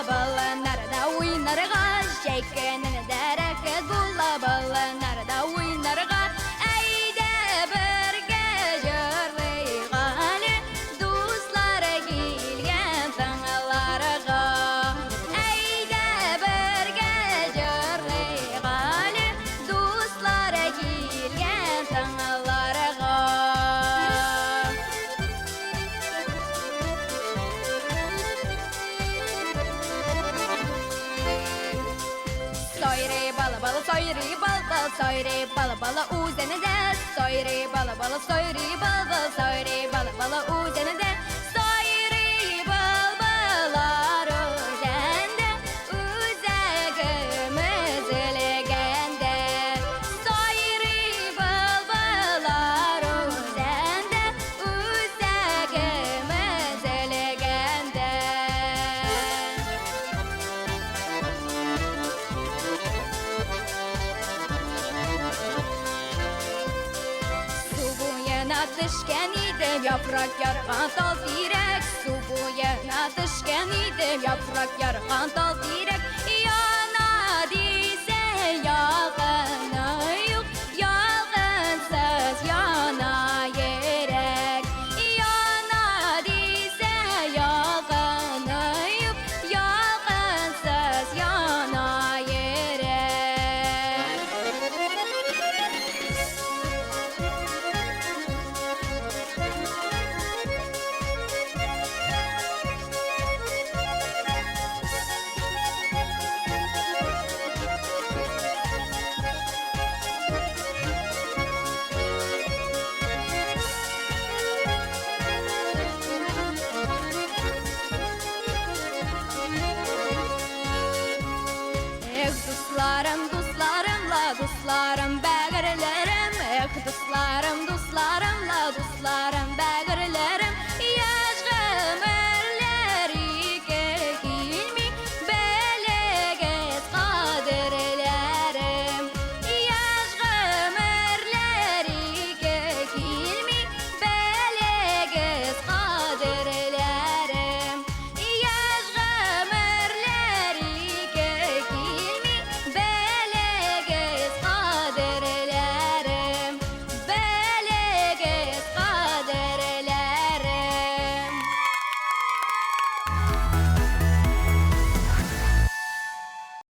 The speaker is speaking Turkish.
bulla nerede oynarga şekenin dereket bulla bulla nerede oynarga eyde bir gecirliğani dostlara gelgen tanılarga eyde bir gecirliğani dostlara gelgen tanılarga Soyre bala bala soyre bala bala soyre bala bala uzanede soyre bala bala soyre bala bala soyre bala bala uzanede soyre bala bala uzanede uzagımız elegende soyre bala bala uzanede uzagımız elegende Düşken idim yaprak yarğan dal direk su bu yana düşken idim yaprak yarğan dal